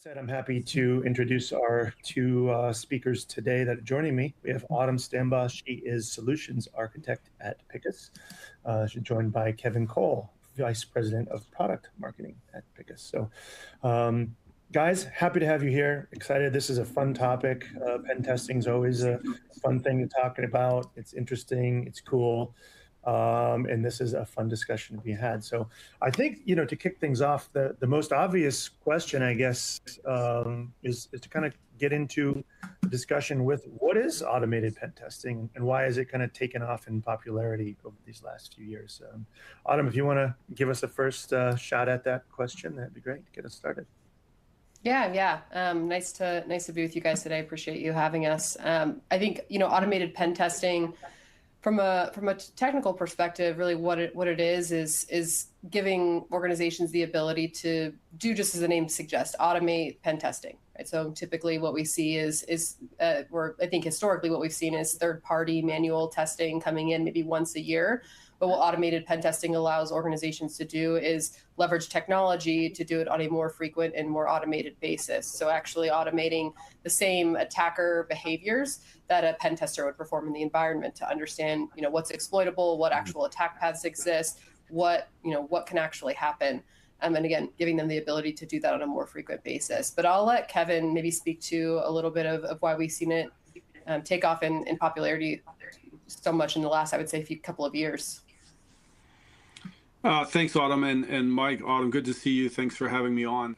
Said, I'm happy to introduce our two speakers today that are joining me. We have Autumn Stambaugh. She is Solutions Architect at Picus. She's joined by Kevin Cole, Vice President of Product Marketing at Picus. Guys, happy to have you here. Excited. This is a fun topic. Pen testing is always a fun thing to talk about. It's interesting. It's cool. And this is a fun discussion to be had. So I think, to kick things off, the most obvious question, I guess, is to kind of get into the discussion with what is automated pen testing and why is it kind of taken off in popularity over these last few years? Autumn, if you want to give us a first shot at that question, that'd be great to get us started. Yeah. Nice to be with you guys today. Appreciate you having us. I think, automated pen testing from a technical perspective, really what it is giving organizations the ability to do, just as the name suggests, automate pen testing. Right? So typically what we see or I think historically what we've seen is third-party manual testing coming in maybe once a year. But what automated pen testing allows organizations to do is leverage technology to do it on a more frequent and more automated basis. So actually automating the same attacker behaviors that a pen tester would perform in the environment to understand, what's exploitable, what actual attack paths exist, what can actually happen. And again, giving them the ability to do that on a more frequent basis. But I'll let Kevin maybe speak to a little bit of why we've seen it take off in popularity so much in the last, I would say, couple of years. Thanks, Autumn, and Mike. Autumn, good to see you. Thanks for having me on.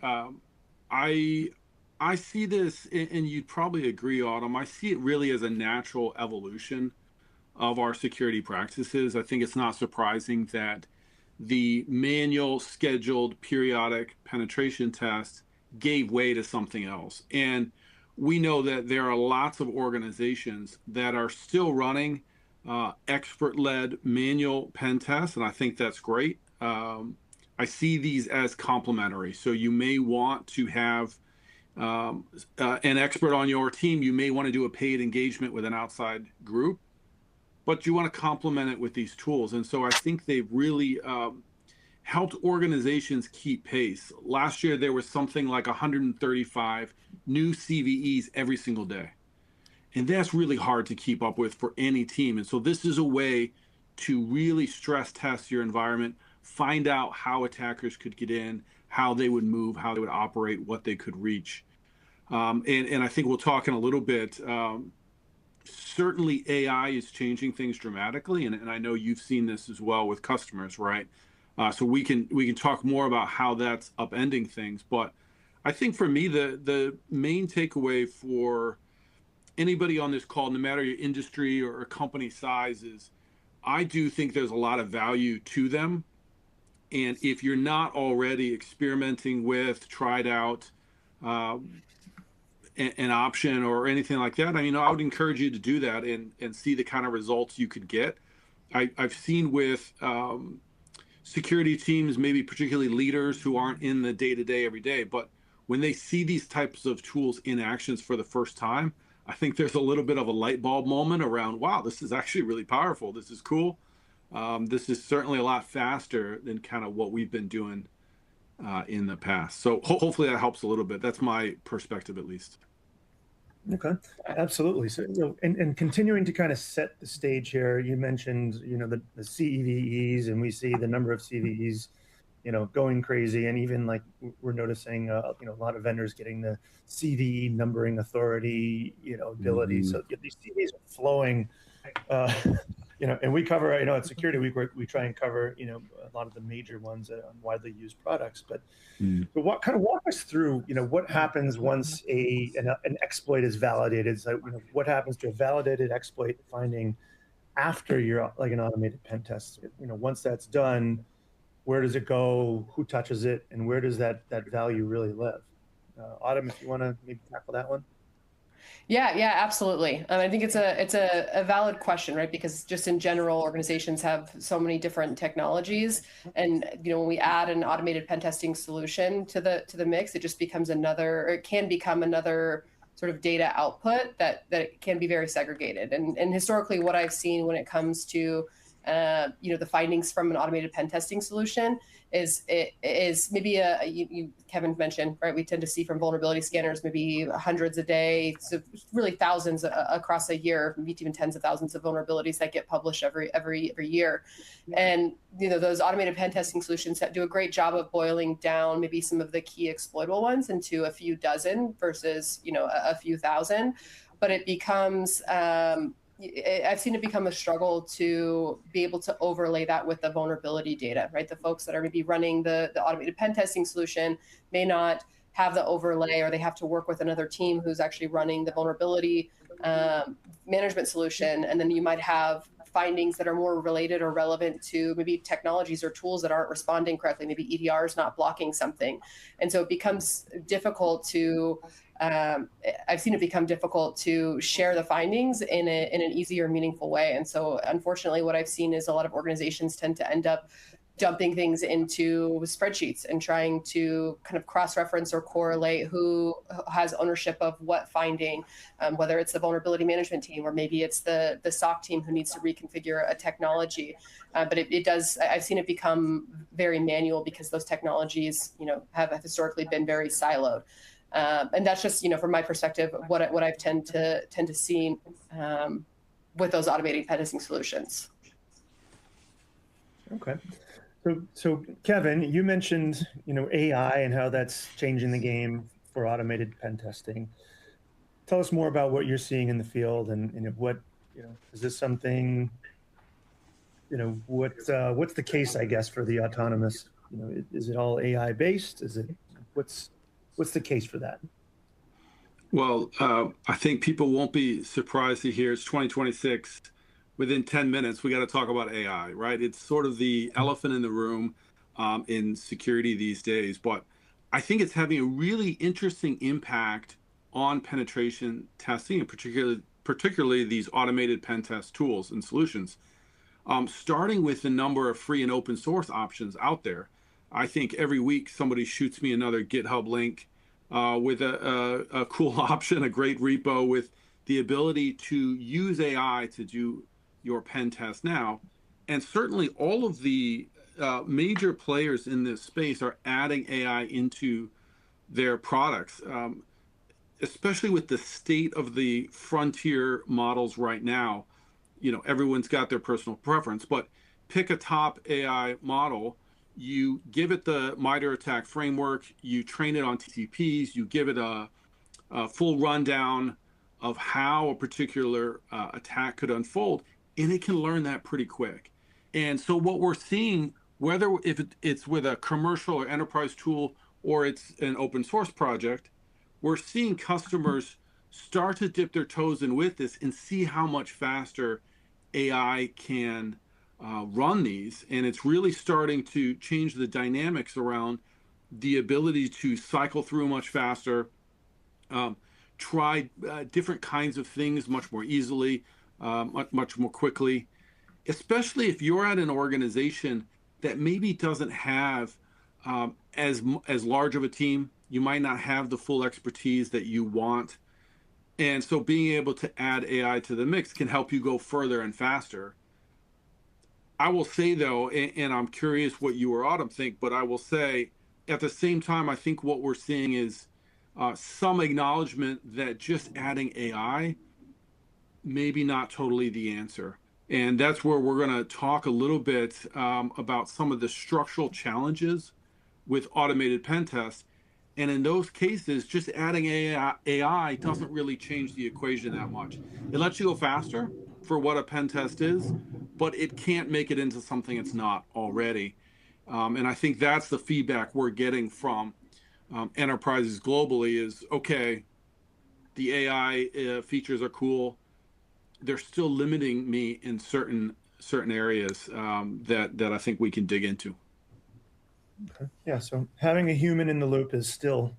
I see this, and you'd probably agree, Autumn, I see it really as a natural evolution of our security practices. I think it's not surprising that the manual, scheduled, periodic penetration test gave way to something else. And we know that there are lots of organizations that are still running expert-led manual pen tests, and I think that's great. I see these as complementary. So you may want to have an expert on your team. You may want to do a paid engagement with an outside group, but you want to complement it with these tools. And so I think they've really helped organizations keep pace. Last year, there was something like 135 new CVEs every single day. And that's really hard to keep up with for any team. And so this is a way to really stress test your environment, find out how attackers could get in, how they would move, how they would operate, what they could reach. And I think we'll talk in a little bit. Certainly AI is changing things dramatically. And I know you've seen this as well with customers, right? So we can talk more about how that's upending things. But I think for me, the main takeaway for anybody on this call, no matter your industry or company size, is I do think there's a lot of value to them. And if you're not already experimenting with, tried out an option or anything like that, I would encourage you to do that and see the kind of results you could get. I've seen with security teams, maybe particularly leaders who aren't in the day-to-day every day, but when they see these types of tools in actions for the first time, I think there's a little bit of a light bulb moment around, wow, this is actually really powerful. This is cool. This is certainly a lot faster than kind of what we've been doing in the past. So hopefully that helps a little bit. That's my perspective, at least. Okay, absolutely. So, and continuing to kind of set the stage here, you mentioned, the CVEs, and we see the number of CVEs, going crazy. And even like we're noticing, a lot of vendors getting the CVE numbering authority, ability. So these CVEs are flowing, and we cover, at Security Week, we try and cover, a lot of the major ones on widely used products. But what kind of walk us through, what happens once an exploit is validated? So, what happens to a validated exploit finding after you're like an automated pen test? Once that's done, where does it go? Who touches it? And where does that value really live? Autumn, if you want to maybe tackle that one. Yeah, absolutely. I think it's a valid question, right? Because just in general, organizations have so many different technologies, and when we add an automated pen testing solution to the mix, it just becomes it can become another sort of data output that can be very segregated. And historically, what I've seen when it comes to the findings from an automated pen testing solution is maybe Kevin mentioned, right? We tend to see from vulnerability scanners maybe hundreds a day, so really thousands across a year, maybe even tens of thousands of vulnerabilities that get published every year. And those automated pen testing solutions that do a great job of boiling down maybe some of the key exploitable ones into a few dozen versus a few thousand, but it becomes I've seen it become a struggle to be able to overlay that with the vulnerability data, right? The folks that are maybe running the automated pen testing solution may not have the overlay, or they have to work with another team who's actually running the vulnerability management solution. And then you might have findings that are more related or relevant to maybe technologies or tools that aren't responding correctly. Maybe EDR is not blocking something. And so it becomes difficult to I've seen it become difficult to share the findings in an easier, meaningful way. And so unfortunately, what I've seen is a lot of organizations tend to end up dumping things into spreadsheets and trying to kind of cross-reference or correlate who has ownership of what finding, whether it's the vulnerability management team or maybe it's the SOC team who needs to reconfigure a technology. But it does, I've seen it become very manual because those technologies, have historically been very siloed. And that's just, from my perspective, what I've tend to see with those automated pen testing solutions. Okay. So Kevin, you mentioned, AI and how that's changing the game for automated pen testing. Tell us more about what you're seeing in the field and what, is this something, what's the case, I guess, for the autonomous, is it all AI based? Is it, what's the case for that? Well, I think people won't be surprised to hear it's 2026. Within 10 minutes, we got to talk about AI, right? It's sort of the elephant in the room in security these days. But I think it's having a really interesting impact on penetration testing, and particularly these automated pen test tools and solutions. Starting with the number of free and open source options out there. I think every week somebody shoots me another GitHub link with a cool option, a great repo with the ability to use AI to do your pen test now. And certainly all of the major players in this space are adding AI into their products, especially with the state of the frontier models right now. Everyone's got their personal preference, but pick a top AI model, you give it the MITRE ATT&CK framework, you train it on TTPs, you give it a full rundown of how a particular attack could unfold, and it can learn that pretty quick. And so what we're seeing, whether if it's with a commercial or enterprise tool or it's an open source project, we're seeing customers start to dip their toes in with this and see how much faster AI can run these. And it's really starting to change the dynamics around the ability to cycle through much faster, try different kinds of things much more easily, much more quickly, especially if you're at an organization that maybe doesn't have as large of a team. You might not have the full expertise that you want. And so being able to add AI to the mix can help you go further and faster. I will say, though, and I'm curious what you or Autumn think, but I will say at the same time, I think what we're seeing is some acknowledgement that just adding AI maybe not totally the answer. And that's where we're going to talk a little bit about some of the structural challenges with automated pen tests. And in those cases, just adding AI doesn't really change the equation that much. It lets you go faster for what a pen test is, but it can't make it into something it's not already. And I think that's the feedback we're getting from enterprises globally is, okay, the AI features are cool. They're still limiting me in certain areas that I think we can dig into. Okay. Yeah, so having a human in the loop is still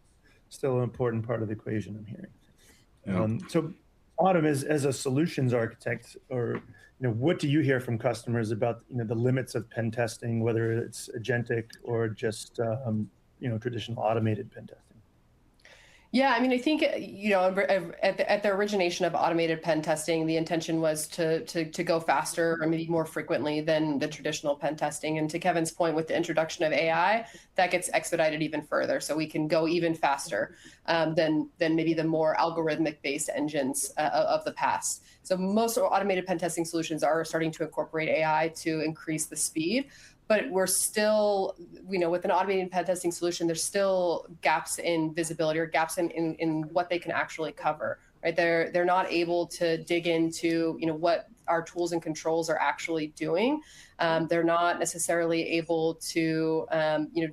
an important part of the equation, I'm hearing. Yeah. So Autumn, as a solutions architect, or what do you hear from customers about the limits of pen testing, whether it's agentic or just traditional automated pen testing? Yeah, I mean, I think at the origination of automated pen testing, the intention was to go faster or maybe more frequently than the traditional pen testing. And to Kevin's point, with the introduction of AI, that gets expedited even further, so we can go even faster than maybe the more algorithmic based engines of the past. So most automated pen testing solutions are starting to incorporate AI to increase the speed, but we're still, with an automated pen testing solution, there's still gaps in visibility or gaps in what they can actually cover, right? They're not able to dig into, what our tools and controls are actually doing. They're not necessarily able to,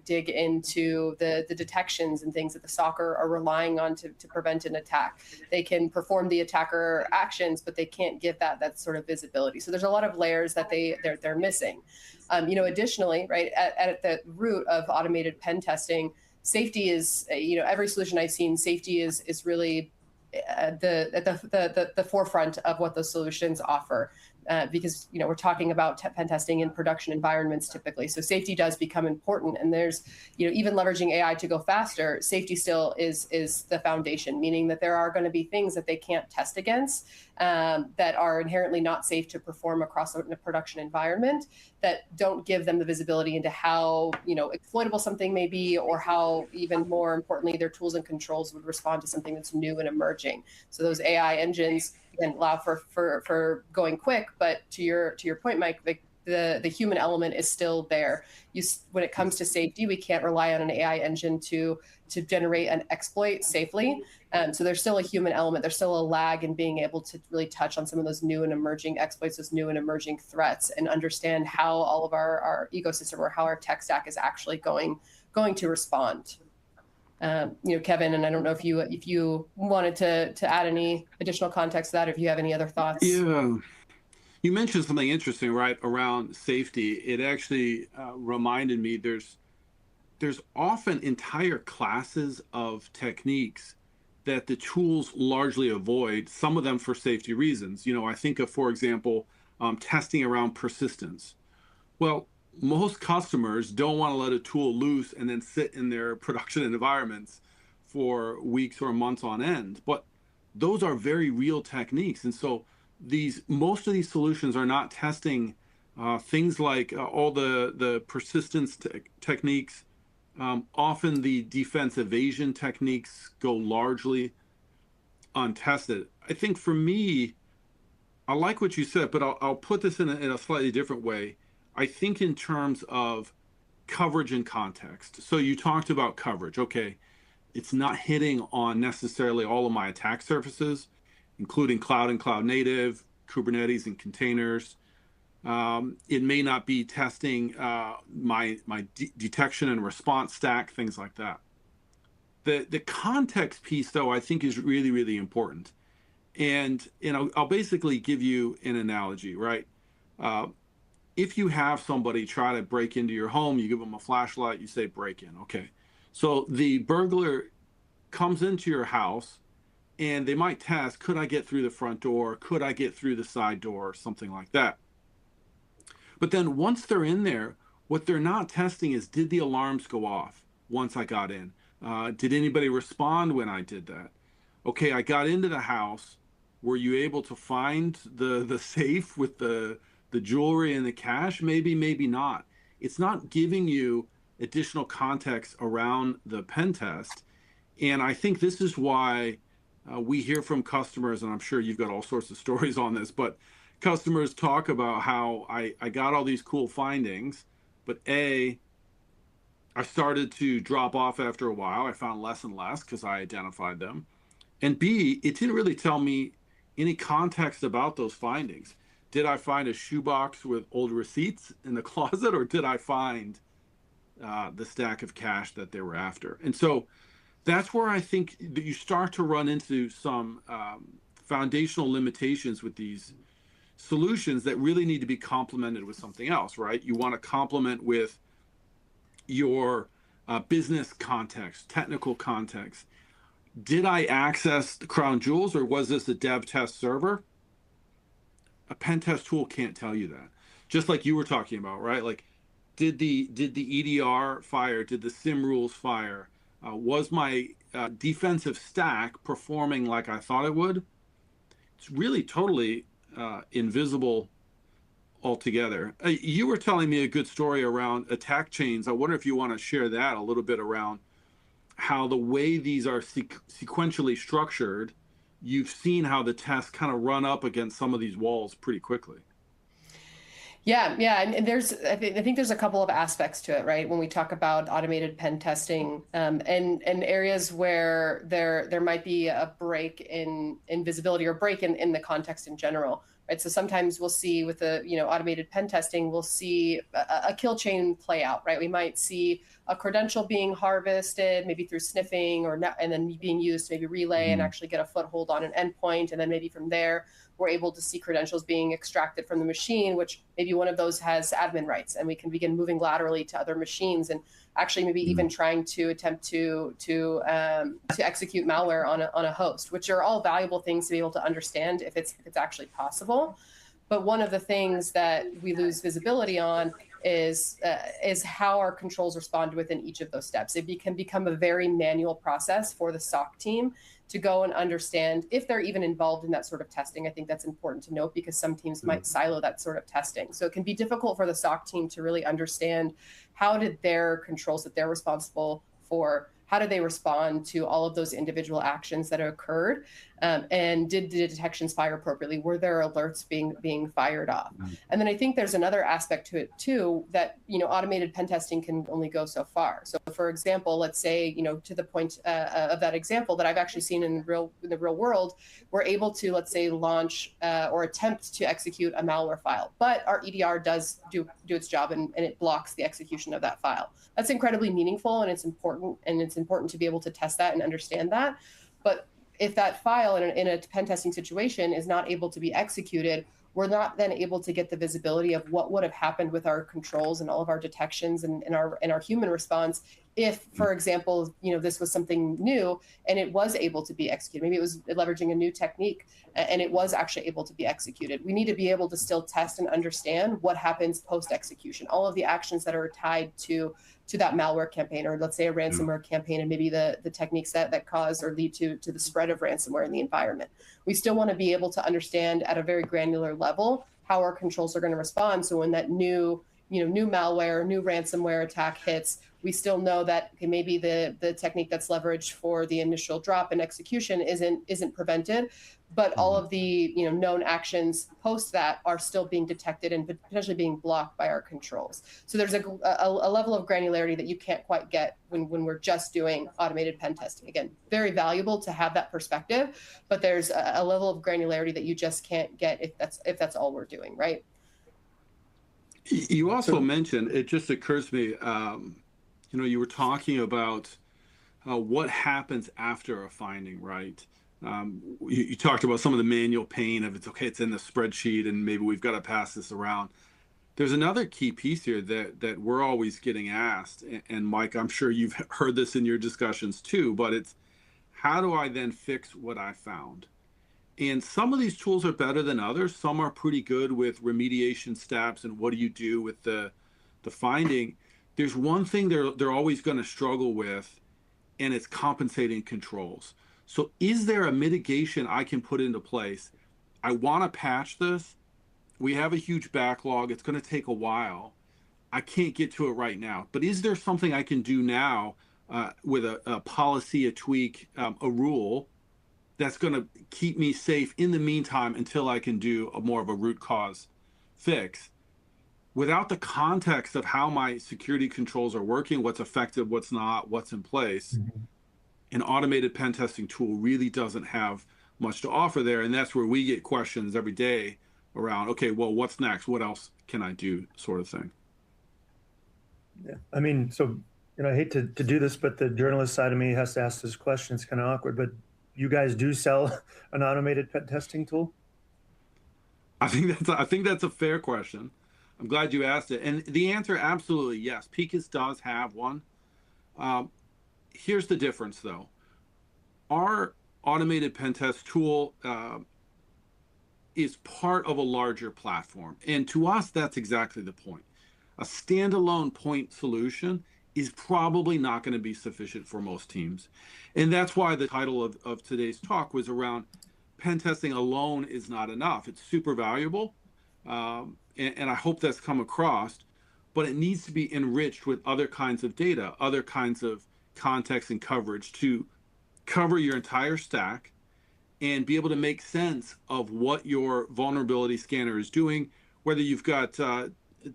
dig into the detections and things that the SOC are relying on to prevent an attack. They can perform the attacker actions, but they can't give that sort of visibility. So there's a lot of layers that they're missing. Additionally, right, at the root of automated pen testing, safety is, every solution I've seen, safety is really at the forefront of what those solutions offer. Because we're talking about pen testing in production environments typically, so safety does become important. And there's, even leveraging AI to go faster, safety still is the foundation, meaning that there are going to be things that they can't test against, that are inherently not safe to perform across a production environment, that don't give them the visibility into how exploitable something may be, or how, even more importantly, their tools and controls would respond to something that's new and emerging. So those AI engines can allow for going quick, but to your point, Mike, the human element is still there. When it comes to safety, we can't rely on an AI engine to generate an exploit safely. So there's still a human element. There's still a lag in being able to really touch on some of those new and emerging exploits, those new and emerging threats, and understand how all of our ecosystem, or how our tech stack is actually going to respond. Kevin, and I don't know if you wanted to add any additional context to that, or if you have any other thoughts. Yeah. You mentioned something interesting, right, around safety. It actually reminded me there's often entire classes of techniques that the tools largely avoid, some of them for safety reasons. I think of, for example, testing around persistence. Well, most customers don't want to let a tool loose and then sit in their production environments for weeks or months on end. But those are very real techniques. And so most of these solutions are not testing things like all the persistence techniques. Often the defense evasion techniques go largely untested. I think for me, I like what you said, but I'll put this in a slightly different way. I think in terms of coverage and context. So you talked about coverage. Okay, it's not hitting on necessarily all of my attack surfaces, including cloud and cloud native, Kubernetes and containers. It may not be testing my detection and response stack, things like that. The context piece, though, I think is really, really important. And I'll basically give you an analogy, right? If you have somebody try to break into your home, you give them a flashlight, you say break in. Okay, so the burglar comes into your house, and they might test, could I get through the front door? Could I get through the side door? Something like that. But then once they're in there, what they're not testing is, did the alarms go off once I got in? Did anybody respond when I did that? Okay, I got into the house. Were you able to find the safe with the jewelry and the cash? Maybe, maybe not. It's not giving you additional context around the pen test. And I think this is why we hear from customers, and I'm sure you've got all sorts of stories on this, but customers talk about how I got all these cool findings, but I started to drop off after a while. I found less and less because I identified them. And B, it didn't really tell me any context about those findings. Did I find a shoebox with old receipts in the closet, or did I find the stack of cash that they were after? And so that's where I think that you start to run into some foundational limitations with these solutions that really need to be complemented with something else, right? You want to complement with your business context, technical context. Did I access the crown jewels, or was this a dev test server? A pen test tool can't tell you that. Just like you were talking about, right? Like, did the EDR fire? Did the SIM rules fire? Was my defensive stack performing like I thought it would? It's really totally invisible altogether. You were telling me a good story around attack chains. I wonder if you want to share that a little bit around how the way these are sequentially structured, you've seen how the tests kind of run up against some of these walls pretty quickly. Yeah, yeah, and I think there's a couple of aspects to it, right? When we talk about automated pen testing, and areas where there might be a break in visibility or break in the context in general, right? So sometimes we'll see with the automated pen testing, we'll see a kill chain play out, right? We might see a credential being harvested, maybe through sniffing and then being used to maybe relay and actually get a foothold on an endpoint, and then maybe from there we're able to see credentials being extracted from the machine, which maybe one of those has admin rights, and we can begin moving laterally to other machines and actually maybe even trying to attempt to execute malware on a host, which are all valuable things to be able to understand if it's actually possible. But one of the things that we lose visibility on is how our controls respond within each of those steps. It can become a very manual process for the SOC team to go and understand if they're even involved in that sort of testing. I think that's important to note because some teams might silo that sort of testing. So it can be difficult for the SOC team to really understand how did their controls that they're responsible for, how did they respond to all of those individual actions that occurred, and did the detections fire appropriately? Were there alerts being fired off? And then I think there's another aspect to it too, that automated pen testing can only go so far. So for example, let's say to the point of that example that I've actually seen in the real world, we're able to, let's say, launch or attempt to execute a malware file, but our EDR does do its job and it blocks the execution of that file. That's incredibly meaningful, and it's important to be able to test that and understand that. But if that file in a pen testing situation is not able to be executed, we're not then able to get the visibility of what would have happened with our controls and all of our detections and our human response if, for example, this was something new and it was able to be executed. Maybe it was leveraging a new technique and it was actually able to be executed. We need to be able to still test and understand what happens post-execution, all of the actions that are tied to that malware campaign, or let's say a ransomware campaign, and maybe the techniques that cause or lead to the spread of ransomware in the environment. We still want to be able to understand at a very granular level how our controls are going to respond. So when that new malware, new ransomware attack hits, we still know that maybe the technique that's leveraged for the initial drop and execution isn't prevented, but all of the known actions post that are still being detected and potentially being blocked by our controls. So there's a level of granularity that you can't quite get when we're just doing automated pen testing. Again, very valuable to have that perspective, but there's a level of granularity that you just can't get if that's all we're doing, right? You also mentioned, it just occurs to me, you were talking about what happens after a finding, right? You talked about some of the manual pain of it's in the spreadsheet and maybe we've got to pass this around. There's another key piece here that we're always getting asked, and Mike, I'm sure you've heard this in your discussions too, but it's how do I then fix what I found? And some of these tools are better than others. Some are pretty good with remediation steps and what do you do with the finding. There's one thing they're always going to struggle with, and it's compensating controls. So is there a mitigation I can put into place? I want to patch this. We have a huge backlog. It's going to take a while. I can't get to it right now. But is there something I can do now with a policy, a tweak, a rule that's going to keep me safe in the meantime until I can do more of a root cause fix? Without the context of how my security controls are working, what's effective, what's not, what's in place, an automated pen testing tool really doesn't have much to offer there. And that's where we get questions every day around, okay, well, what's next? What else can I do, sort of thing. Yeah, I mean, so, I hate to do this, but the journalist side of me has to ask this question. It's kind of awkward, but you guys do sell an automated pen testing tool? I think that's a fair question. I'm glad you asked it. And the answer, absolutely, yes. Picus does have one. Here's the difference, though. Our automated pen test tool is part of a larger platform. And to us, that's exactly the point. A standalone point solution is probably not going to be sufficient for most teams. And that's why the title of today's talk was around pen testing alone is not enough. It's super valuable. And I hope that's come across, but it needs to be enriched with other kinds of data, other kinds of context and coverage to cover your entire stack and be able to make sense of what your vulnerability scanner is doing, whether you've got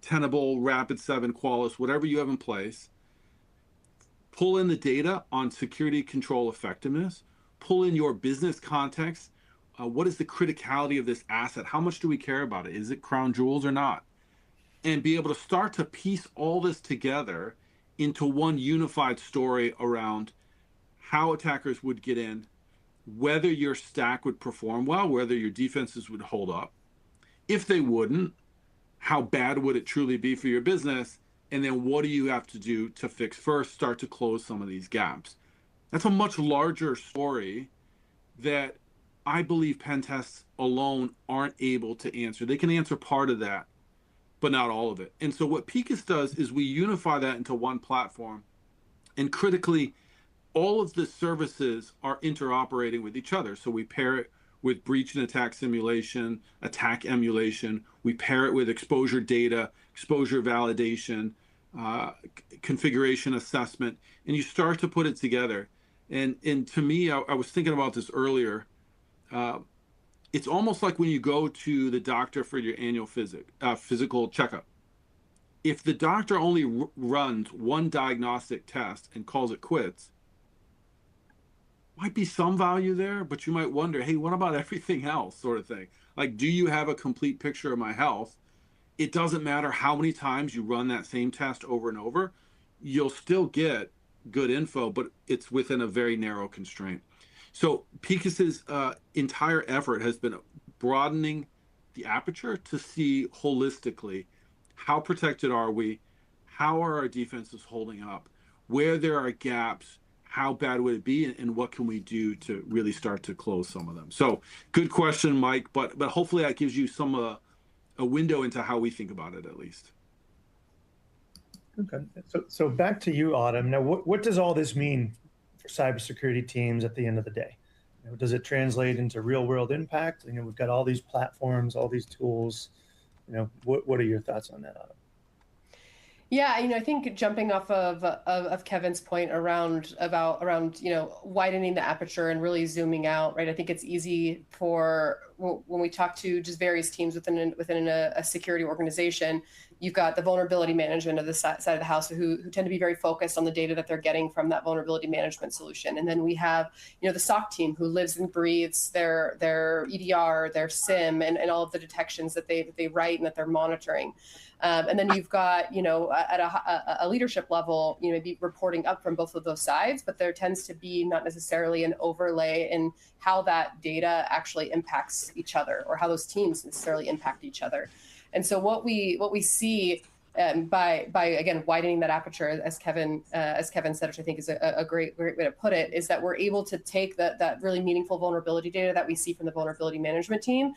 Tenable, Rapid7, Qualys, whatever you have in place. Pull in the data on security control effectiveness, pull in your business context. What is the criticality of this asset? How much do we care about it? Is it crown jewels or not? And be able to start to piece all this together into one unified story around how attackers would get in, whether your stack would perform well, whether your defenses would hold up. If they wouldn't, how bad would it truly be for your business? And then what do you have to do to fix first, start to close some of these gaps? That's a much larger story that I believe pen tests alone aren't able to answer. They can answer part of that, but not all of it. And so what Picus does is we unify that into one platform, and critically, all of the services are interoperating with each other. So we pair it with breach and attack simulation, attack emulation. We pair it with exposure data, exposure validation, configuration assessment, and you start to put it together. And to me, I was thinking about this earlier. It's almost like when you go to the doctor for your annual physical checkup. If the doctor only runs one diagnostic test and calls it quits, might be some value there, but you might wonder, hey, what about everything else, sort of thing? Like, do you have a complete picture of my health? It doesn't matter how many times you run that same test over and over, you'll still get good info, but it's within a very narrow constraint. So Picus's entire effort has been broadening the aperture to see holistically, how protected are we? How are our defenses holding up? Where there are gaps, how bad would it be, and what can we do to really start to close some of them? So good question, Mike, but hopefully that gives you some a window into how we think about it, at least. Okay, so back to you, Autumn. Now, what does all this mean for cybersecurity teams at the end of the day? You know, does it translate into real world impact? You know, we've got all these platforms, all these tools. You know, what are your thoughts on that, Autumn? Yeah, I think jumping off of Kevin's point around widening the aperture and really zooming out, right? I think it's easy for when we talk to just various teams within a security organization. You've got the vulnerability management of the side of the house who tend to be very focused on the data that they're getting from that vulnerability management solution. And then we have, the SOC team who lives and breathes their EDR, their SIM, and all of the detections that they write and that they're monitoring. And then you've got, at a leadership level, maybe reporting up from both of those sides, but there tends to be not necessarily an overlay in how that data actually impacts each other, or how those teams necessarily impact each other. And so what we see by again widening that aperture, as Kevin said, which I think is a great way to put it, is that we're able to take that really meaningful vulnerability data that we see from the vulnerability management team.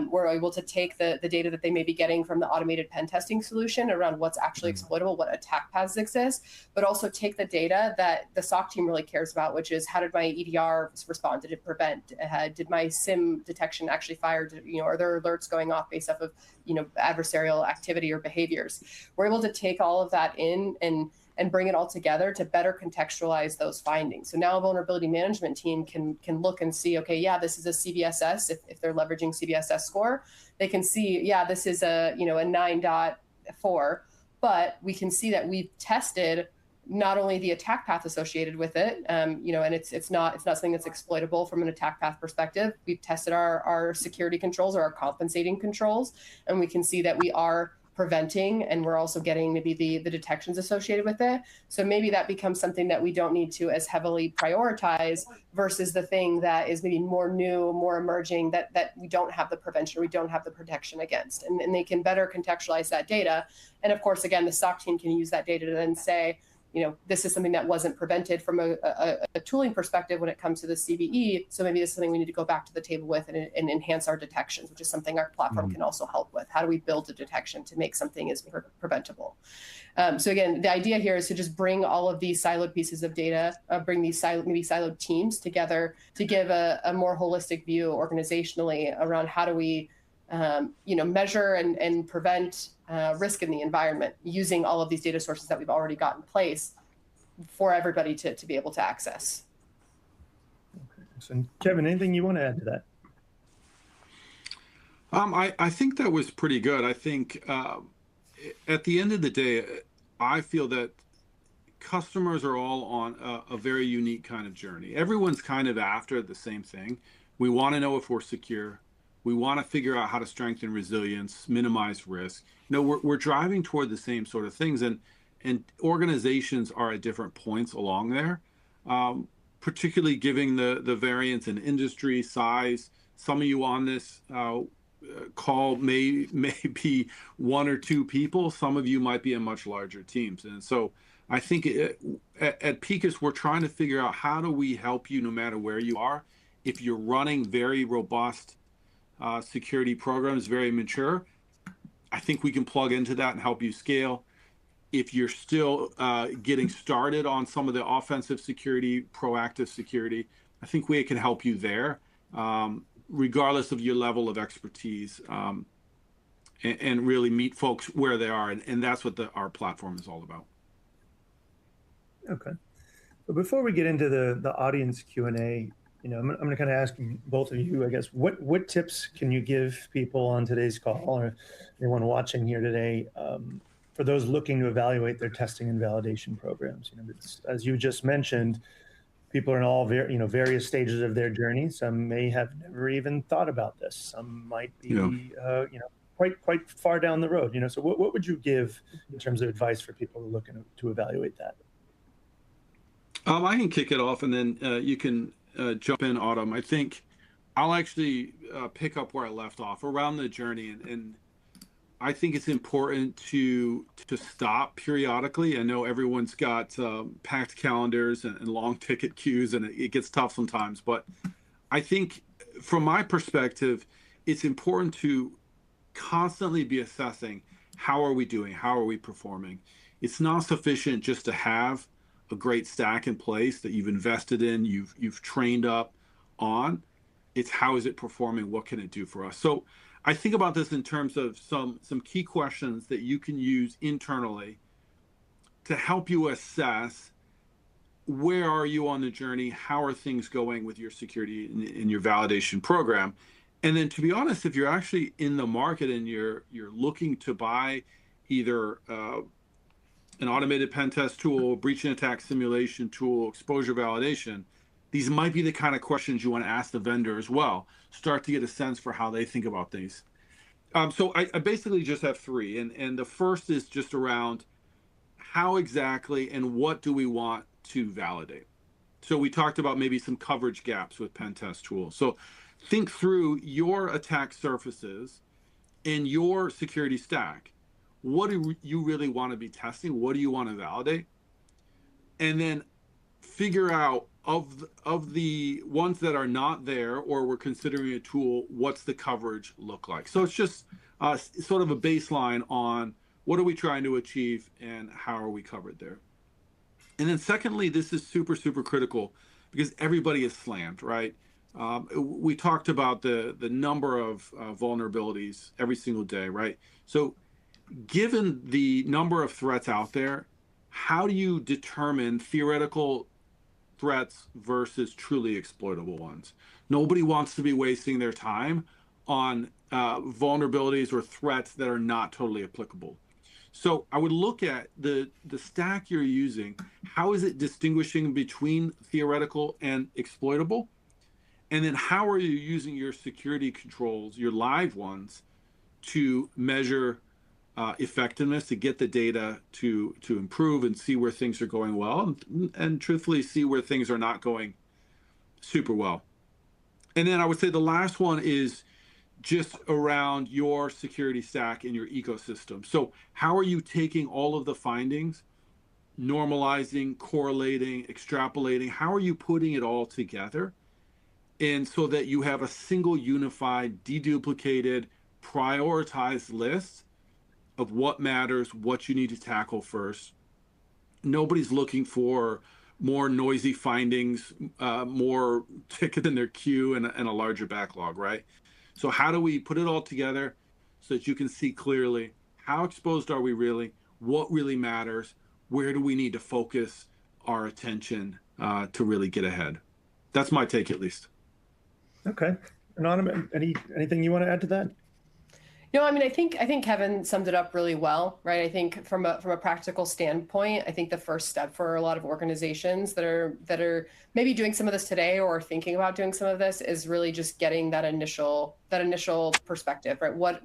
We're able to take the data that they may be getting from the automated pen testing solution around what's actually exploitable, what attack paths exist, but also take the data that the SOC team really cares about, which is how did my EDR respond? Did it prevent? Did my SIM detection actually fire? Are there alerts going off based off of adversarial activity or behaviors? We're able to take all of that in and bring it all together to better contextualize those findings. So now a vulnerability management team can look and see, okay, yeah, this is a CVSS. If they're leveraging CVSS score, they can see, yeah, this is a 9.4, but we can see that we've tested not only the attack path associated with it, and it's not something that's exploitable from an attack path perspective. We've tested our security controls or our compensating controls, and we can see that we are preventing, and we're also getting maybe the detections associated with it. So maybe that becomes something that we don't need to as heavily prioritize versus the thing that is maybe more new, more emerging, that we don't have the prevention, we don't have the protection against. And they can better contextualize that data. And of course, again, the SOC team can use that data to then say, this is something that wasn't prevented from a tooling perspective when it comes to the CVE. So maybe this is something we need to go back to the table with and enhance our detections, which is something our platform can also help with. How do we build a detection to make something as preventable? So again, the idea here is to just bring all of these siloed pieces of data, bring these maybe siloed teams together to give a more holistic view organizationally around how do we measure and prevent risk in the environment using all of these data sources that we've already got in place for everybody to be able to access. Okay. So Kevin, anything you want to add to that? I think that was pretty good. I think at the end of the day, I feel that customers are all on a very unique kind of journey. Everyone's kind of after the same thing. We want to know if we're secure. We want to figure out how to strengthen resilience, minimize risk. We're driving toward the same sort of things, and organizations are at different points along there, particularly given the variance in industry size. Some of you on this call may be one or two people. Some of you might be in much larger teams, and so I think at Picus we're trying to figure out how do we help you no matter where you are. If you're running very robust security programs, very mature, I think we can plug into that and help you scale. If you're still getting started on some of the offensive security, proactive security, I think we can help you there, regardless of your level of expertise, and really meet folks where they are. And that's what our platform is all about. Okay. But before we get into the audience Q&A, I'm going to kind of ask both of you, I guess, what tips can you give people on today's call or anyone watching here today for those looking to evaluate their testing and validation programs? As you just mentioned, people are in all various stages of their journey. Some may have never even thought about this. Some might be quite far down the road. So what would you give in terms of advice for people who are looking to evaluate that? I can kick it off, and then you can jump in, Autumn. I think I'll actually pick up where I left off around the journey, and I think it's important to stop periodically. I know everyone's got packed calendars and long ticket queues, and it gets tough sometimes. But I think from my perspective, it's important to constantly be assessing how are we doing, how are we performing. It's not sufficient just to have a great stack in place that you've invested in, you've trained up on. It's how is it performing? What can it do for us? So I think about this in terms of some key questions that you can use internally to help you assess where are you on the journey, how are things going with your security in your validation program. And then, to be honest, if you're actually in the market and you're looking to buy either an automated pen test tool, breach and attack simulation tool, exposure validation, these might be the kind of questions you want to ask the vendor as well. Start to get a sense for how they think about things. So I basically just have three. And the first is just around how exactly and what do we want to validate. So we talked about maybe some coverage gaps with pen test tools. So think through your attack surfaces and your security stack. What do you really want to be testing? What do you want to validate? And then figure out of the ones that are not there or we're considering a tool, what's the coverage look like? So it's just sort of a baseline on what are we trying to achieve and how are we covered there. And then secondly, this is super, super critical because everybody is slammed, right? We talked about the number of vulnerabilities every single day, right? So given the number of threats out there, how do you determine theoretical threats versus truly exploitable ones? Nobody wants to be wasting their time on vulnerabilities or threats that are not totally applicable. So I would look at the stack you're using. How is it distinguishing between theoretical and exploitable? And then how are you using your security controls, your live ones, to measure effectiveness, to get the data to improve and see where things are going well, and truthfully see where things are not going super well. And then I would say the last one is just around your security stack and your ecosystem. So how are you taking all of the findings normalizing, correlating, extrapolating? How are you putting it all together? And so that you have a single unified, deduplicated, prioritized list of what matters, what you need to tackle first. Nobody's looking for more noisy findings, more ticket in their queue, and a larger backlog, right? So how do we put it all together so that you can see clearly how exposed are we really, what really matters, where do we need to focus our attention to really get ahead? That's my take, at least. Okay. Anonymous, anything you want to add to that? No, I mean, I think Kevin summed it up really well, right? I think from a practical standpoint, I think the first step for a lot of organizations that are maybe doing some of this today or thinking about doing some of this is really just getting that initial perspective, right? What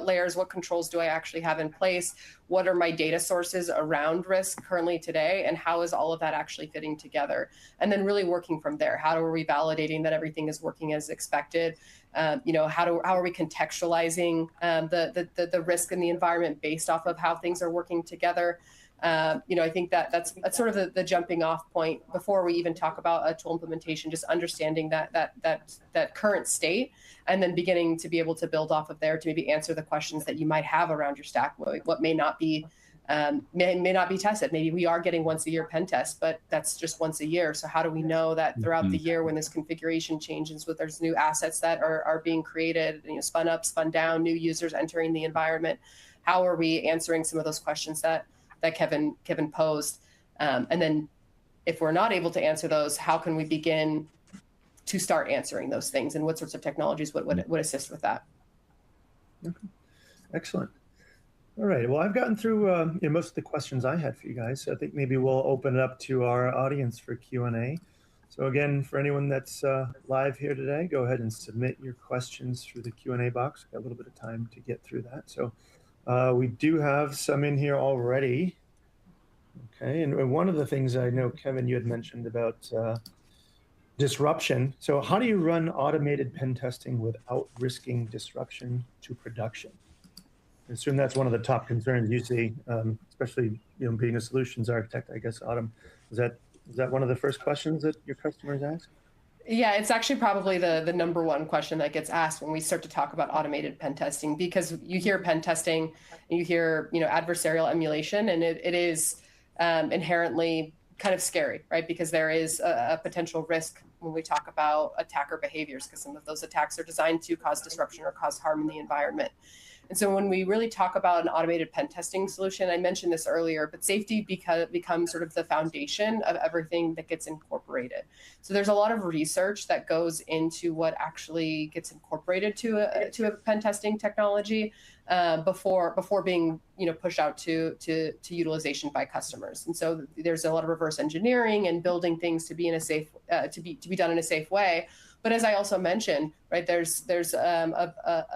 layers, what controls do I actually have in place? What are my data sources around risk currently today, and how is all of that actually fitting together? And then really working from there. How are we validating that everything is working as expected? How are we contextualizing the risk in the environment based off of how things are working together? I think that's sort of the jumping off point before we even talk about a tool implementation, just understanding that current state, and then beginning to be able to build off of there to maybe answer the questions that you might have around your stack, what may not be may not be tested. Maybe we are getting once a year pen test, but that's just once a year. So how do we know that throughout the year, when this configuration changes, with there's new assets that are being created, spun up, spun down, new users entering the environment, how are we answering some of those questions that Kevin posed? And then if we're not able to answer those, how can we begin to start answering those things, and what sorts of technologies would assist with that? Okay. Excellent. All right. Well, I've gotten through most of the questions I had for you guys. So I think maybe we'll open it up to our audience for Q&A. So again, for anyone that's live here today, go ahead and submit your questions through the Q&A box. Got a little bit of time to get through that. So we do have some in here already. Okay. And one of the things I know, Kevin, you had mentioned about disruption. So how do you run automated pen testing without risking disruption to production? I assume that's one of the top concerns you see, especially being a solutions architect, I guess. Autumn, is that one of the first questions that your customers ask? Yeah, it's actually probably the number one question that gets asked when we start to talk about automated pen testing, because you hear pen testing and you hear adversarial emulation, and it is inherently kind of scary, right? Because there is a potential risk when we talk about attacker behaviors, because some of those attacks are designed to cause disruption or cause harm in the environment. And so when we really talk about an automated pen testing solution, I mentioned this earlier, but safety becomes sort of the foundation of everything that gets incorporated. So there's a lot of research that goes into what actually gets incorporated to a pen testing technology before being pushed out to utilization by customers. And so there's a lot of reverse engineering and building things to be in a safe to be done in a safe way. But as I also mentioned, right, there's an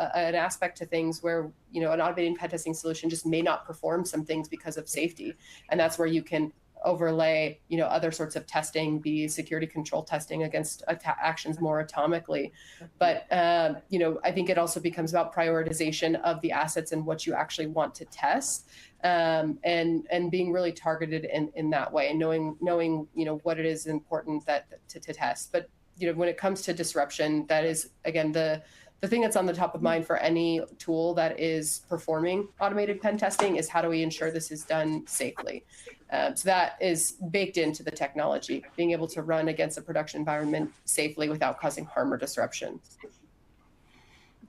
aspect to things where an automated pen testing solution just may not perform some things because of safety, and that's where you can overlay other sorts of testing, be security control testing against actions more atomically. But I think it also becomes about prioritization of the assets and what you actually want to test, and being really targeted in that way, and knowing what it is important to test. But when it comes to disruption, that is, again, the thing that's on the top of mind for any tool that is performing automated pen testing is, how do we ensure this is done safely? So that is baked into the technology, being able to run against a production environment safely without causing harm or disruption.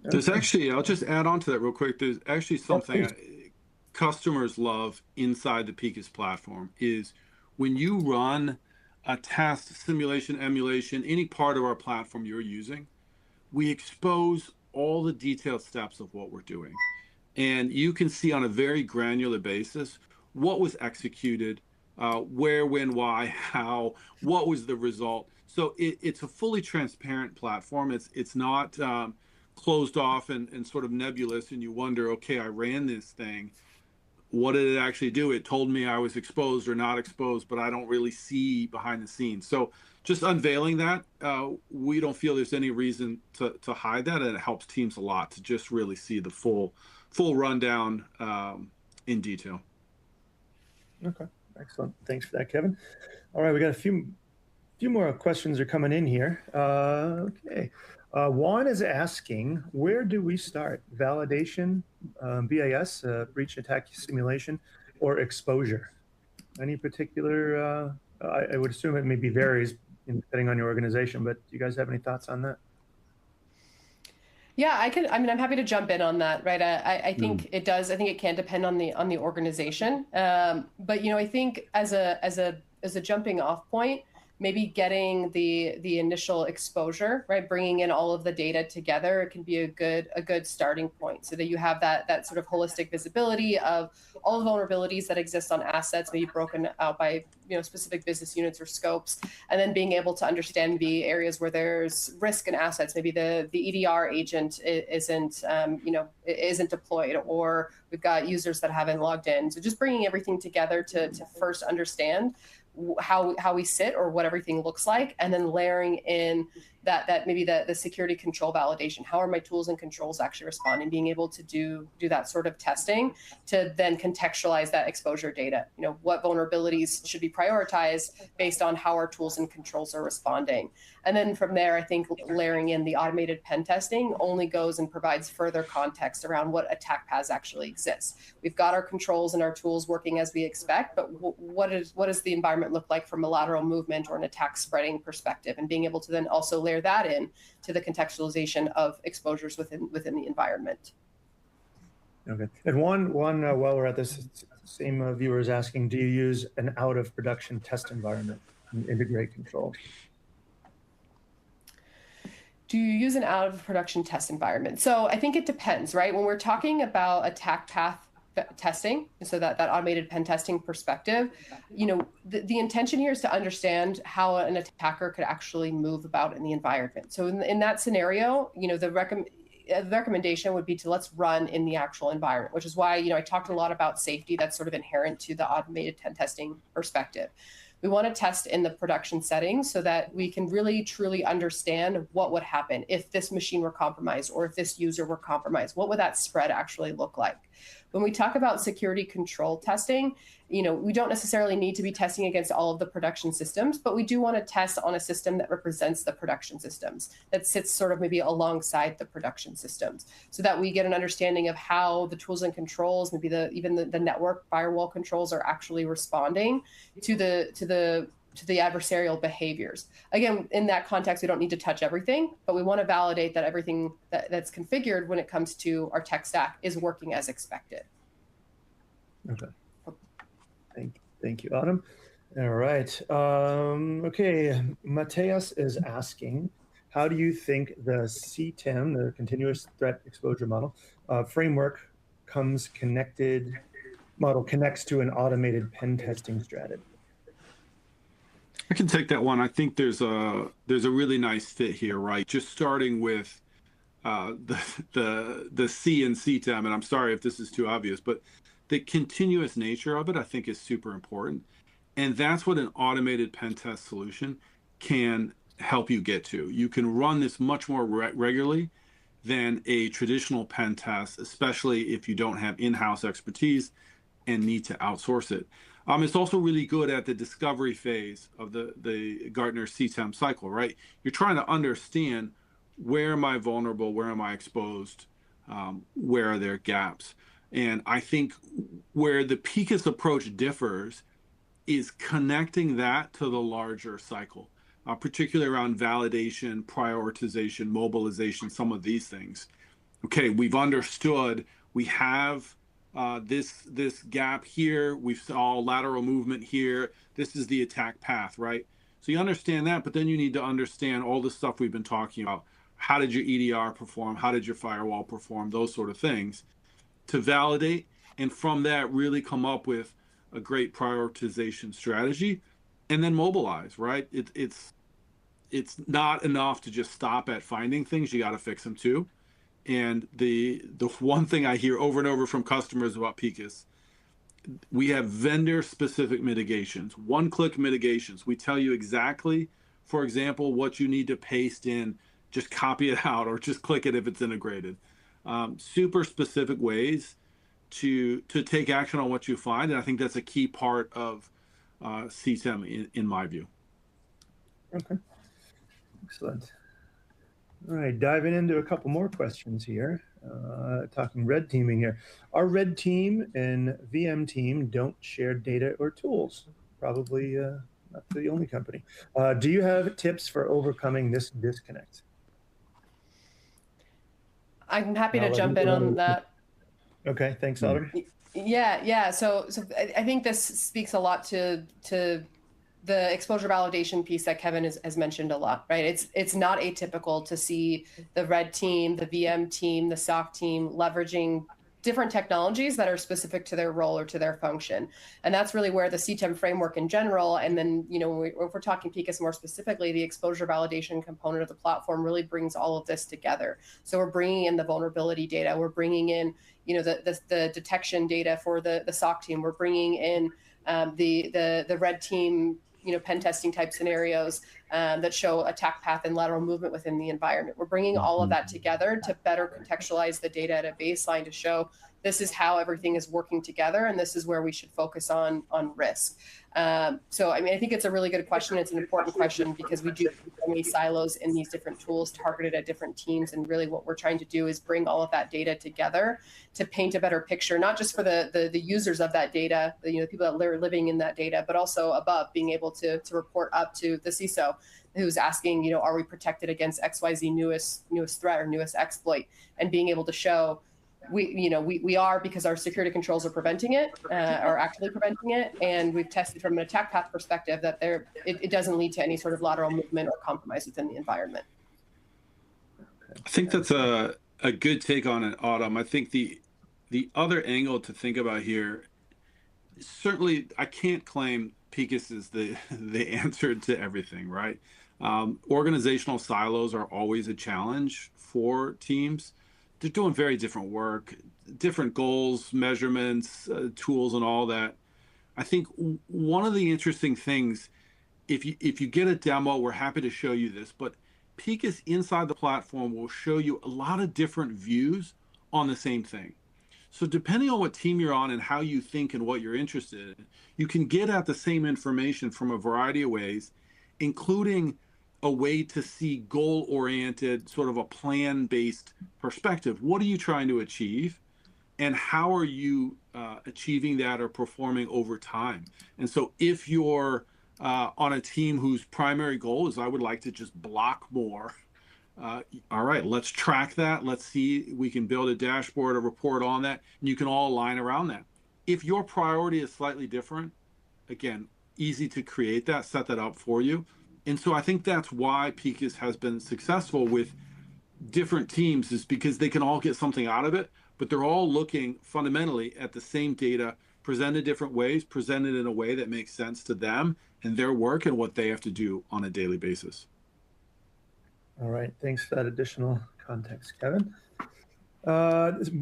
There's actually, I'll just add on to that real quick. There's actually something customers love inside the Picus platform is when you run a test, simulation, emulation, any part of our platform you're using, we expose all the detailed steps of what we're doing. And you can see on a very granular basis what was executed, where, when, why, how, what was the result. So it's a fully transparent platform. It's not closed off and sort of nebulous, and you wonder, okay, I ran this thing. What did it actually do? It told me I was exposed or not exposed, but I don't really see behind the scenes. So just unveiling that, we don't feel there's any reason to hide that, and it helps teams a lot to just really see the full rundown in detail. Okay, Excellent. Thanks for that, Kevin. All right, we got a few more questions are coming in here. Okay. Juan is asking, where do we start? Validation, BAS, breach attack simulation, or exposure? Any particular, I would assume it maybe varies depending on your organization, but do you guys have any thoughts on that? Yeah, I mean, I'm happy to jump in on that, right? I think it does. I think it can depend on the organization. But I think as a jumping off point, maybe getting the initial exposure, right? Bringing in all of the data together, it can be a good starting point, so that you have that sort of holistic visibility of all the vulnerabilities that exist on assets, maybe broken out by specific business units or scopes, and then being able to understand the areas where there's risk in assets. Maybe the EDR agent isn't deployed, or we've got users that haven't logged in. So just bringing everything together to first understand how we sit or what everything looks like, and then layering in that maybe the security control validation. How are my tools and controls actually responding? Being able to do that sort of testing to then contextualize that exposure data. What vulnerabilities should be prioritized based on how our tools and controls are responding. And then from there, I think layering in the automated pen testing only goes and provides further context around what attack paths actually exist. We've got our controls and our tools working as we expect, but what does the environment look like from a lateral movement or an attack spreading perspective, and being able to then also layer that in to the contextualization of exposures within the environment. Okay. And one while we're at this, same viewer is asking, do you use an out of production test environment and integrate controls? Do you use an out of production test environment? So I think it depends, right? When we're talking about attack path testing, so that automated pen testing perspective, the intention here is to understand how an attacker could actually move about in the environment. So in that scenario, the recommendation would be to let's run in the actual environment, which is why I talked a lot about safety. That's sort of inherent to the automated pen testing perspective. We want to test in the production settings so that we can really truly understand what would happen if this machine were compromised, or if this user were compromised. What would that spread actually look like? When we talk about security control testing, we don't necessarily need to be testing against all of the production systems, but we do want to test on a system that represents the production systems, that sits sort of maybe alongside the production systems, so that we get an understanding of how the tools and controls, maybe even the network firewall controls, are actually responding to the adversarial behaviors. Again, in that context, we don't need to touch everything, but we want to validate that everything that's configured when it comes to our tech stack is working as expected. Okay. Thank you, Autumn. All right. Okay. Mateus is asking, how do you think the CTEM, the Continuous Threat Exposure Model framework, connects to an automated pen testing strategy? I can take that one. I think there's a really nice fit here, right? Just starting with the C in CTEM, and I'm sorry if this is too obvious, but the continuous nature of it, I think, is super important. And that's what an automated pen test solution can help you get to. You can run this much more regularly than a traditional pen test, especially if you don't have in-house expertise and need to outsource it. It's also really good at the discovery phase of the Gartner CTEM cycle, right? You're trying to understand, where am I vulnerable? Where am I exposed? Where are there gaps? And I think where the Picus approach differs is connecting that to the larger cycle, particularly around validation, prioritization, mobilization, some of these things. Okay, we've understood we have this gap here. We saw lateral movement here. This is the attack path, right? So you understand that, but then you need to understand all the stuff we've been talking about. How did your EDR perform? How did your firewall perform? Those sort of things to validate. And from that, really come up with a great prioritization strategy and then mobilize, right? It's not enough to just stop at finding things. You got to fix them too. And the one thing I hear over and over from customers about Picus, we have vendor-specific mitigations, one-click mitigations. We tell you exactly, for example, what you need to paste in. Just copy it out or just click it if it's integrated. Super specific ways to take action on what you find. And I think that's a key part of CTEM in my view. Okay, excellent. All right, diving into a couple more questions here. Talking red teaming here. Our red team and VM team don't share data or tools. Probably not the only company. Do you have tips for overcoming this disconnect? I'm happy I'll to let jump in you- on that. Okay, thanks, Autumn. Yeah. So I think this speaks a lot to the exposure validation piece that Kevin has mentioned a lot, right? It's not atypical to see the red team, the VM team, the SOC team leveraging different technologies that are specific to their role or to their function. And that's really where the CTEM framework in general, and then, if we're talking Picus more specifically, the exposure validation component of the platform really brings all of this together. So we're bringing in the vulnerability data, we're bringing in, the detection data for the SOC team, we're bringing in the red team, pen testing type scenarios that show attack path and lateral movement within the environment. We're bringing all of that together to better contextualize the data at a baseline to show this is how everything is working together, and this is where we should focus on risk. So, I think it's a really good question. It's an important question because we do have so many silos in these different tools targeted at different teams. And really what we're trying to do is bring all of that data together to paint a better picture, not just for the users of that data, the people that are living in that data, but also above, being able to report up to the CISO who's asking, are we protected against XYZ newest threat or newest exploit, and being able to show we are, because our security controls are preventing it, are actively preventing it, and we've tested from an attack path perspective that it doesn't lead to any sort of lateral movement or compromise within the environment. I think that's a good take on it, Autumn. I think the other angle to think about here, certainly I can't claim Picus is the answer to everything, right? Organizational silos are always a challenge for teams. They're doing very different work, different goals, measurements, tools, and all that. I think one of the interesting things, if you get a demo, we're happy to show you this, but Picus inside the platform will show you a lot of different views on the same thing. So depending on what team you're on and how you think and what you're interested in, you can get at the same information from a variety of ways, including a way to see goal-oriented, sort of a plan-based perspective. What are you trying to achieve? And how are you achieving that or performing over time? And so if you're on a team whose primary goal is, I would like to just block more, all right, let's track that. Let's see, we can build a dashboard, a report on that, and you can all align around that. If your priority is slightly different, again, easy to create that, set that up for you. And so I think that's why Picus has been successful with different teams, is because they can all get something out of it, but they're all looking fundamentally at the same data, presented different ways, presented in a way that makes sense to them and their work and what they have to do on a daily basis. All right, thanks for that additional context, Kevin.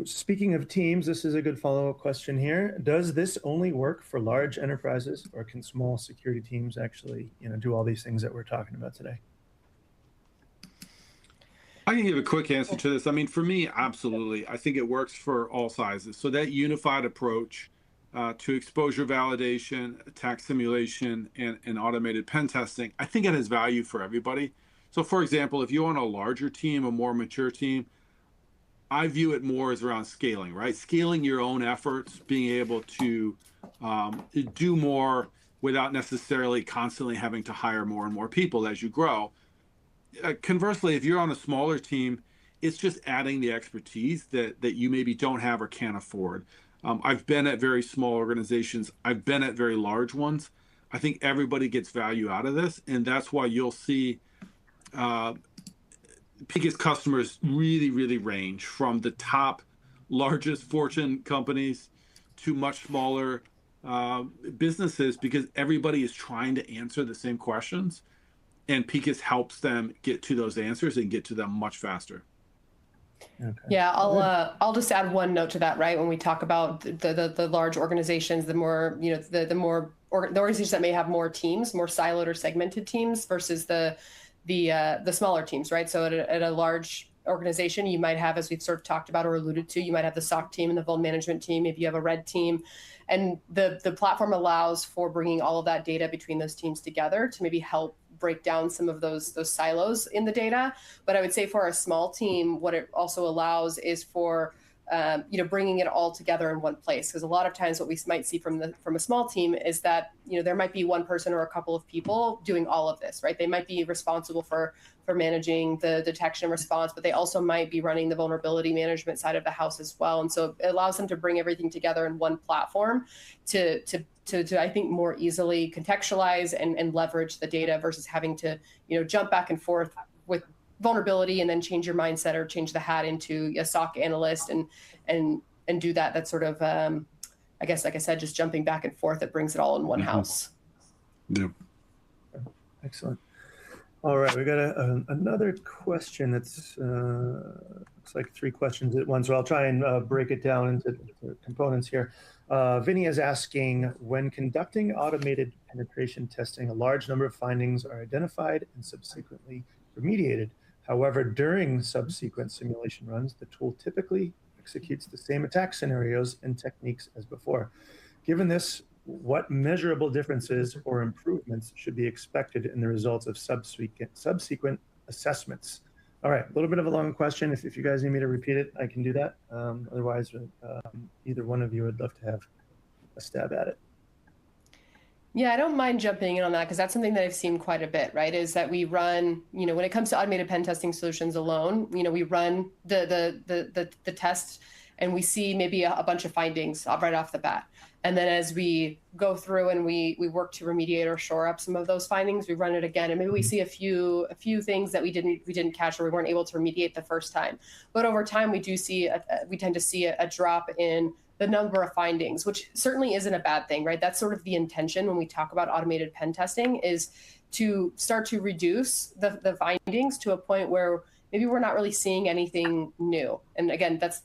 Speaking of teams, this is a good follow-up question here. Does this only work for large enterprises, or can small security teams actually, do all these things that we're talking about today? I can give a quick answer to this. I mean, for me, absolutely. I think it works for all sizes. So that unified approach to exposure validation, attack simulation, and automated pen testing, I think it has value for everybody. So for example, if you're on a larger team, a more mature team, I view it more as around scaling, right? Scaling your own efforts, being able to do more without necessarily constantly having to hire more and more people as you grow. Conversely, if you're on a smaller team, it's just adding the expertise that you maybe don't have or can't afford. I've been at very small organizations. I've been at very large ones. I think everybody gets value out of this, and that's why you'll see Picus customers really range from the top largest Fortune companies to much smaller businesses, because everybody is trying to answer the same questions, and Picus helps them get to those answers and get to them much faster. Okay. Yeah, I'll just add one note to that, right? When we talk about the large organizations, the more, the organizations that may have more teams, more siloed or segmented teams versus the smaller teams, right? So at a large organization, you might have, as we've sort of talked about or alluded to, you might have the SOC team and the vuln management team. Maybe you have a red team, and the platform allows for bringing all of that data between those teams together to maybe help break down some of those silos in the data. But I would say for a small team, what it also allows is for bringing it all together in one place. Because a lot of times what we might see from a small team is that, there might be one person or a couple of people doing all of this, right? They might be responsible for managing the detection and response, but they also might be running the vulnerability management side of the house as well. And so it allows them to bring everything together in one platform to I think more easily contextualize and leverage the data versus having to, jump back and forth with vulnerability and then change your mindset or change the hat into a SOC analyst and do that. That's sort of, I guess, like I said, just jumping back and forth, it brings it all in one house. Yep. Excellent. All right, we got another question that's looks like 3 questions at once. So I'll try and break it down into components here. Vinny is asking, when conducting automated penetration testing, a large number of findings are identified and subsequently remediated. However, during subsequent simulation runs, the tool typically executes the same attack scenarios and techniques as before. Given this, what measurable differences or improvements should be expected in the results of subsequent assessments? All right, a little bit of a long question. If you guys need me to repeat it, I can do that. Otherwise, either one of you would love to have a stab at it. Yeah, I don't mind jumping in on that because that's something that I've seen quite a bit, right? Is that we run, when it comes to automated pen testing solutions alone, we run the test and we see maybe a bunch of findings right off the bat. And then as we go through and we work to remediate or shore up some of those findings, we run it again, and maybe we see a few things that we didn't catch or we weren't able to remediate the first time. But over time, we tend to see a drop in the number of findings, which certainly isn't a bad thing, right? That's sort of the intention when we talk about automated pen testing, is to start to reduce the findings to a point where maybe we're not really seeing anything new. And again, that's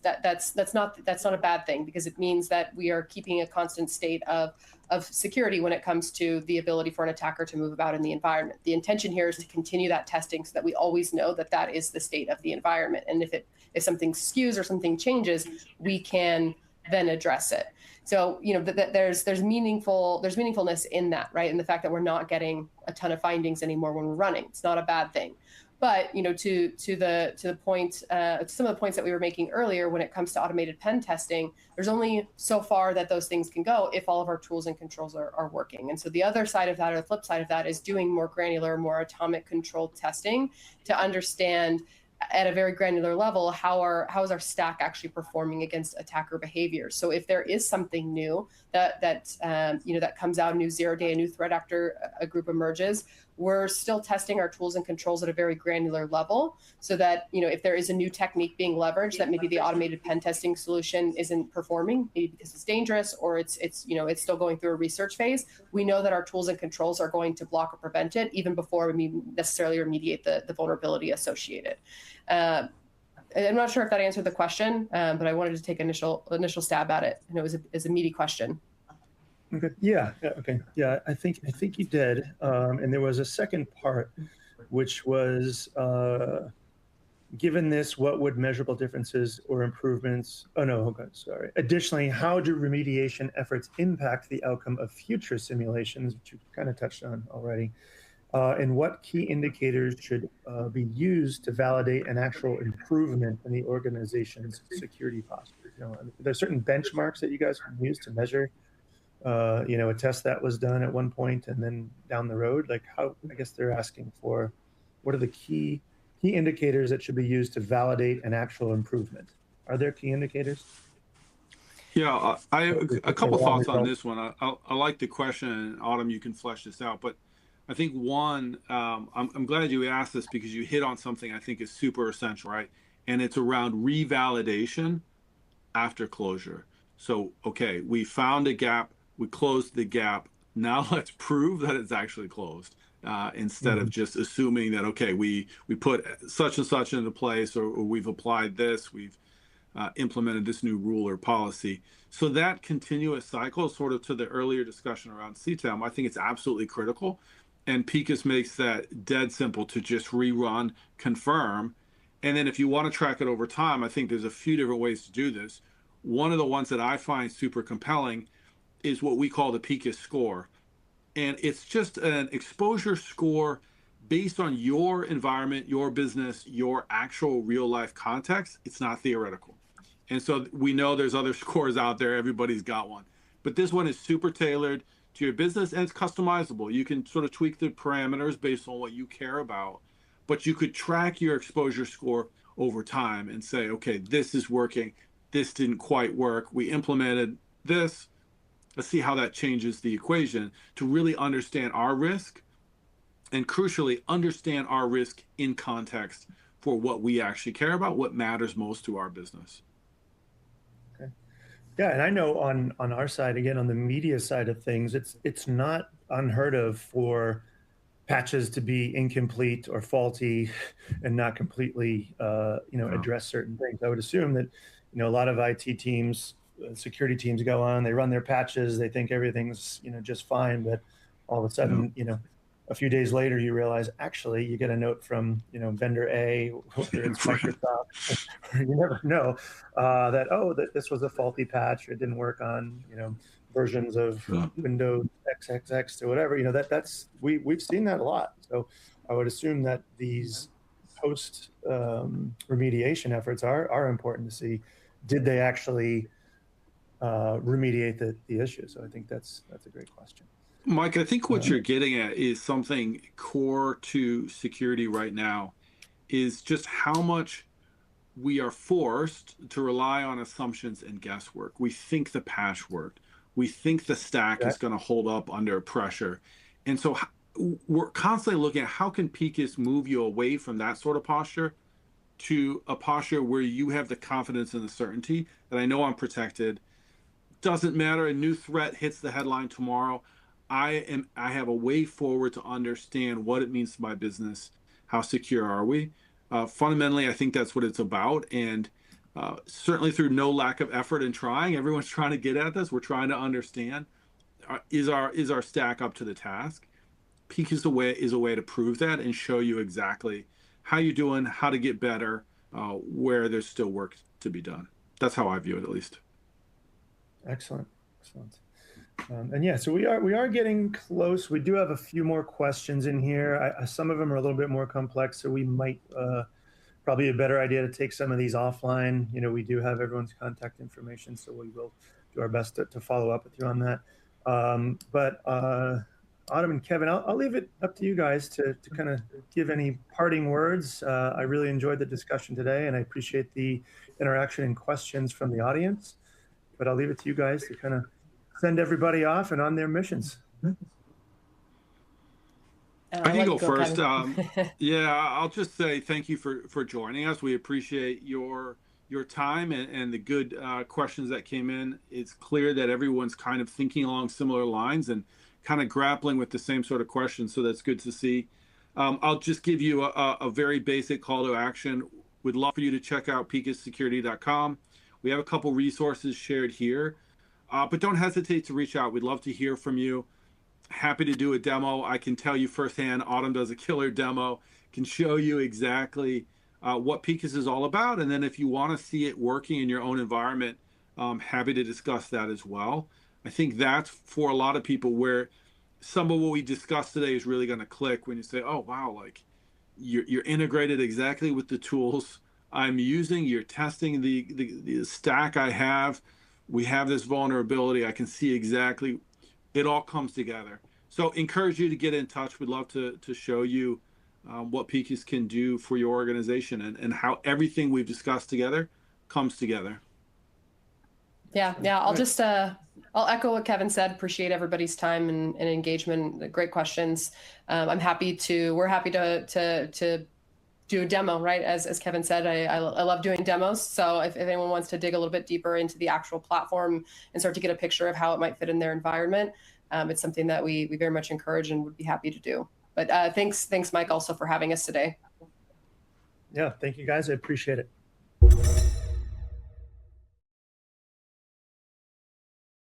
not a bad thing, because it means that we are keeping a constant state of security when it comes to the ability for an attacker to move about in the environment. The intention here is to continue that testing so that we always know that that is the state of the environment. And if something skews or something changes, we can then address it. So, there's meaningfulness in that, right? And the fact that we're not getting a ton of findings anymore when we're running, it's not a bad thing. But, to the point, some of the points that we were making earlier, when it comes to automated pen testing, there's only so far that those things can go if all of our tools and controls are working. And so the other side of that, or the flip side of that, is doing more granular, more atomic controlled testing to understand at a very granular level, how is our stack actually performing against attacker behavior. So if there is something new that comes out, a new 0-day, a new threat actor, a group emerges, we're still testing our tools and controls at a very granular level, so that if there is a new technique being leveraged that maybe the automated pen testing solution isn't performing, maybe because it's dangerous or it's still going through a research phase, we know that our tools and controls are going to block or prevent it even before we necessarily remediate the vulnerability associated. I'm not sure if that answered the question, but I wanted to take initial stab at it, and it was a meaty question. Okay. Yeah. Okay. Yeah. I think you did. And there was a second part, which was, given this, what would measurable differences or improvements? Oh no. Okay. Sorry. Additionally, how do remediation efforts impact the outcome of future simulations, which you kind of touched on already? And what key indicators should be used to validate an actual improvement in the organization's security posture? There's certain benchmarks that you guys can use to measure a test that was done at one point and then down the road. Like, how, I guess they're asking for, what are the key indicators that should be used to validate an actual improvement? Are there key indicators? Yeah, a couple thoughts on this one. I like the question, Autumn, you can flesh this out, but I think one, I'm glad you asked this, because you hit on something I think is super essential, right? And it's around revalidation after closure. So, okay, we found a gap, we closed the gap. Now let's prove that it's actually closed, instead of just assuming that, okay, we put such and such into place, or we've applied this, we've implemented this new rule or policy. So that continuous cycle, sort of to the earlier discussion around CTEM, I think it's absolutely critical. And Picus makes that dead simple to just rerun, confirm, And then if you want to track it over time, I think there's a few different ways to do this. One of the ones that I find super compelling is what we call the Picus score. And it's just an exposure score based on your environment, your business, your actual real life context. It's not theoretical. And so we know there's other scores out there. Everybody's got one. But this one is super tailored to your business, and it's customizable. You can sort of tweak the parameters based on what you care about, but you could track your exposure score over time and say, okay, this is working. This didn't quite work. We implemented this. Let's see how that changes the equation to really understand our risk, and crucially, understand our risk in context for what we actually care about, what matters most to our business. Okay. Yeah, and I know on our side, again, on the media side of things, it's not unheard of for patches to be incomplete or faulty and not completely address certain things. I would assume that a lot of IT teams, security teams go on, they run their patches, they think everything's just fine, but all of a sudden a few days later you realize actually you get a note from vendor A, whether it's Microsoft, or you never know that this was a faulty patch, or it didn't work on versions of Windows XXX or whatever. We've seen that a lot. So I would assume that these post remediation efforts are important to see, did they actually remediate the issue? So I think that's a great question. Mike, I think what you're getting at is something core to security right now, is just how much we are forced to rely on assumptions and guesswork. We think the patch worked. We think the stack is going to hold up under pressure. And so we're constantly looking at how can Picus move you away from that sort of posture to a posture where you have the confidence and the certainty that I know I'm protected. Doesn't matter, a new threat hits the headline tomorrow. I have a way forward to understand what it means to my business. How secure are we? Fundamentally, I think that's what it's about. And certainly through no lack of effort in trying, everyone's trying to get at this. We're trying to understand, is our stack up to the task? Peak is a way to prove that and show you exactly how you're doing, how to get better, where there's still work to be done. That's how I view it, at least. Excellent. And yeah, so we are getting close. We do have a few more questions in here. Some of them are a little bit more complex, so we might probably a better idea to take some of these offline. We do have everyone's contact information, so we will do our best to follow up with you on that. But Autumn and Kevin, I'll leave it up to you guys to kind of give any parting words. I really enjoyed the discussion today, and I appreciate the interaction and questions from the audience. But I'll leave it to you guys to kind of send everybody off and on their missions. I can go first. Yeah, I'll just say thank you for joining us. We appreciate your time and the good questions that came in. It's clear that everyone's kind of thinking along similar lines and kind of grappling with the same sort of questions. So that's good to see. I'll just give you a very basic call to action. We'd love for you to check out picussecurity.com. We have a couple resources shared here, but don't hesitate to reach out. We'd love to hear from you. Happy to do a demo. I can tell you firsthand, Autumn does a killer demo, can show you exactly what Picus is all about. And then if you want to see it working in your own environment, happy to discuss that as well. I think that's for a lot of people where some of what we discussed today is really going to click when you say, oh, wow, like you're integrated exactly with the tools I'm using. You're testing the stack I have. We have this vulnerability. I can see exactly. It all comes together. So encourage you to get in touch. We'd love to show you what Picus can do for your organization and how everything we've discussed together comes together. Yeah. I'll just I'll echo what Kevin said. Appreciate everybody's time and engagement. Great questions. We're happy to do a demo, right? As Kevin said, I love doing demos. So if anyone wants to dig a little bit deeper into the actual platform and start to get a picture of how it might fit in their environment, it's something that we very much encourage and would be happy to do. But thanks, Mike, also for having us today. Yeah, thank you guys. I appreciate it.